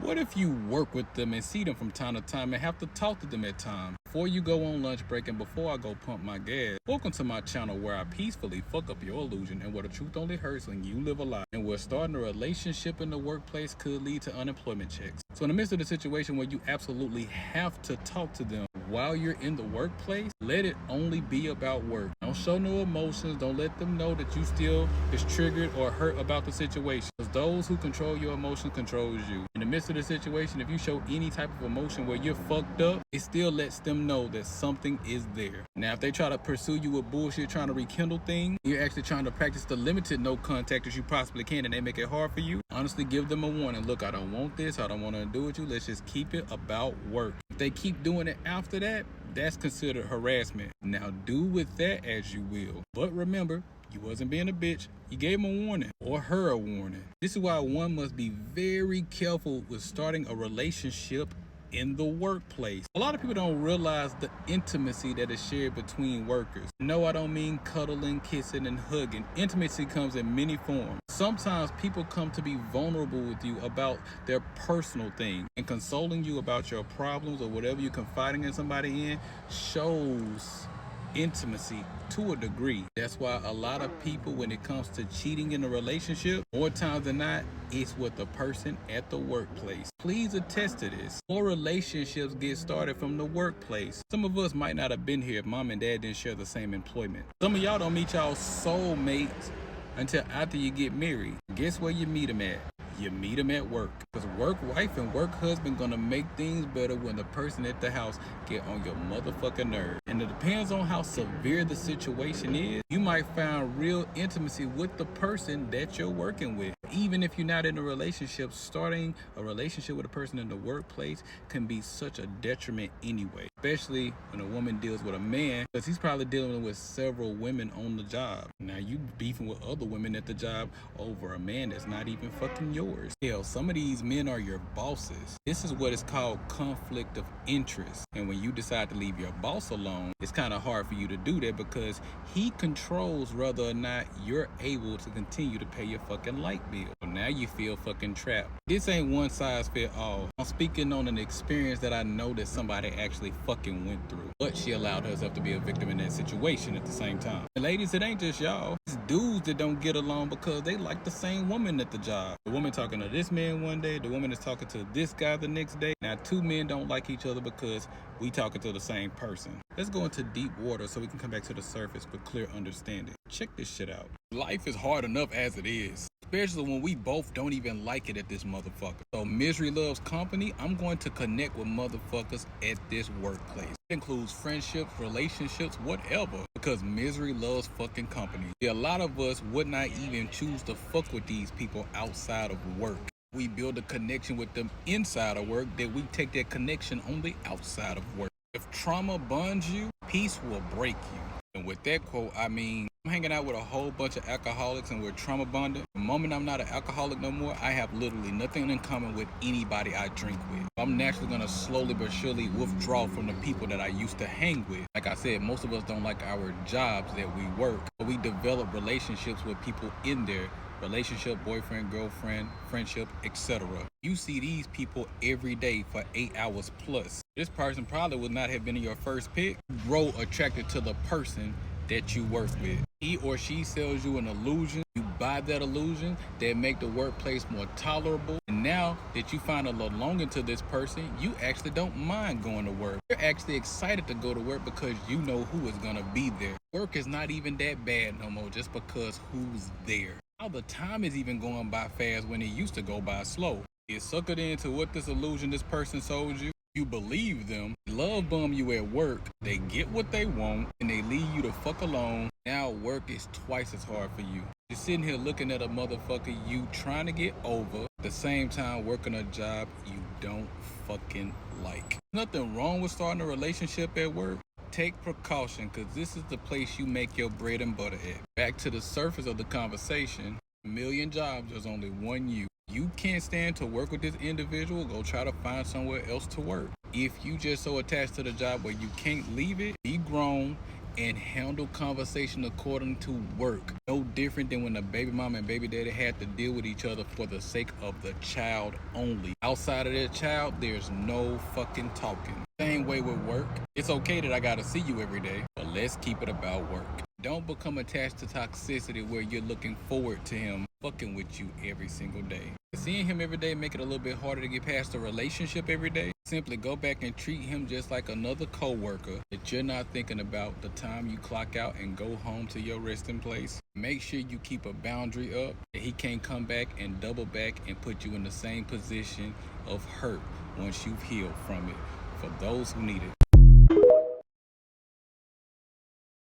What if you work with them and see them from time to time and have to talk to them at times? Before you go on lunch break and before I go pump my gas, welcome to my channel where I peacefully fuck up your illusion and where the truth only hurts when you live a lie. And where starting a relationship in the workplace could lead to unemployment checks. So in the midst of the situation where you absolutely have to talk to them while you're in the workplace, let it only be about work. Don't show no emotions. Don't let them know that you still is triggered or hurt about the situation. Because those who control your emotions controls you. In the midst of the situation, if you show any type of emotion where you're fucked up, it still lets them know that something is there. Now, if they try to pursue you with bullshit, trying to rekindle things, you're actually trying to practice the limited no contact as you possibly can, and they make it hard for you, honestly give them a warning. Look, I don't want this. I don't want to do with you. Let's just keep it about work. If they keep doing it after that, that's considered harassment. Now, do with that as you will. But remember, you wasn't being a bitch. You gave him a warning or her a warning. This is why one must be very careful with starting a relationship in the workplace. A lot of people don't realize the intimacy that is shared between workers. No, I don't mean cuddling, kissing, and hugging. Intimacy comes in many forms. Sometimes people come to be vulnerable with you about their personal thing, and consoling you about your problems or whatever you're confiding in somebody in shows intimacy to a degree. That's why a lot of people, when it comes to cheating in a relationship, more times than not, it's with the person at the workplace. Please attest to this. More relationships get started from the workplace. Some of us might not have been here if mom and dad didn't share the same employment. Some of y'all don't meet y'all soulmates until after you get married. Guess where you meet them at? You meet them at work. Because work wife and work husband gonna make things better when the person at the house get on your motherfucking nerve. And it depends on how severe the situation is. You might find real intimacy with the person that you're working with. Even if you're not in a relationship, starting a relationship with a person in the workplace can be such a detriment anyway. Especially when a woman deals with a man, because he's probably dealing with several women on the job. Now you beefing with other women at the job over a man that's not even fucking yours. Hell, some of these men are your bosses. This is what is called conflict of interest. And when you decide to leave your boss alone, it's kind of hard for you to do that because he controls whether or not you're able to continue to pay your fucking light bill. So now you feel fucking trapped. This ain't one size fit all. I'm speaking on an experience that I know that somebody actually fucking went through. But she allowed herself to be a victim in that situation at the same time. And ladies, it ain't just y'all. It's dudes that don't get along because they like the same woman at the job. The woman talking to this man one day, the woman is talking to this guy the next day. Now two men don't like each other because we talking to the same person. Let's go into deep water so we can come back to the surface with clear understanding. Check this shit out. Life is hard enough as it is, especially when we both don't even like it at this motherfucker. So misery loves company. I'm going to connect with motherfuckers at this workplace. It includes friendships, relationships, whatever, because misery loves fucking company. A lot of us would not even choose to fuck with these people outside of work. We build a connection with them inside of work that we take that connection on the outside of work. If trauma bonds you, peace will break you. And with that quote, I mean, I'm hanging out with a whole bunch of alcoholics and we're trauma bonded. The moment I'm not an alcoholic no more, I have literally nothing in common with anybody I drink with. I'm naturally gonna slowly but surely withdraw from the people that I used to hang with. Like I said, most of us don't like our jobs that we work, but we develop relationships with people in there. Relationship, boyfriend, girlfriend, friendship, etc. You see these people every day for 8 hours plus. This person probably would not have been your first pick. You grow attracted to the person that you work with. He or she sells you an illusion. You buy that illusion that make the workplace more tolerable. And now that you find a little longing to this person, you actually don't mind going to work. You're actually excited to go to work because you know who is gonna be there. Work is not even that bad no more just because who's there. How the time is even going by fast when it used to go by slow. You suckered into what this illusion this person sold you. You believe them, love bum you at work, they get what they want, and they leave you to fuck alone. Now work is twice as hard for you. You're sitting here looking at a motherfucker you trying to get over, at the same time working a job you don't fucking like. Nothing wrong with starting a relationship at work. Take precaution, because this is the place you make your bread and butter at. Back to the surface of the conversation, a million jobs, there's only one you. You can't stand to work with this individual, go try to find somewhere else to work. If you just so attached to the job where you can't leave it, be grown and handle conversation according to work. No different than when the baby mama and baby daddy had to deal with each other for the sake of the child only. Outside of their child, there's no fucking talking. Same way with work. It's okay that I gotta see you every day, but let's keep it about work. Don't become attached to toxicity where you're looking forward to him fucking with you every single day. Seeing him every day make it a little bit harder to get past the relationship every day. Simply go back and treat him just like another coworker that you're not thinking about the time you clock out and go home to your resting place. Make sure you keep a boundary up that he can't come back and double back and put you in the same position of hurt once you've healed from it. For those who need it.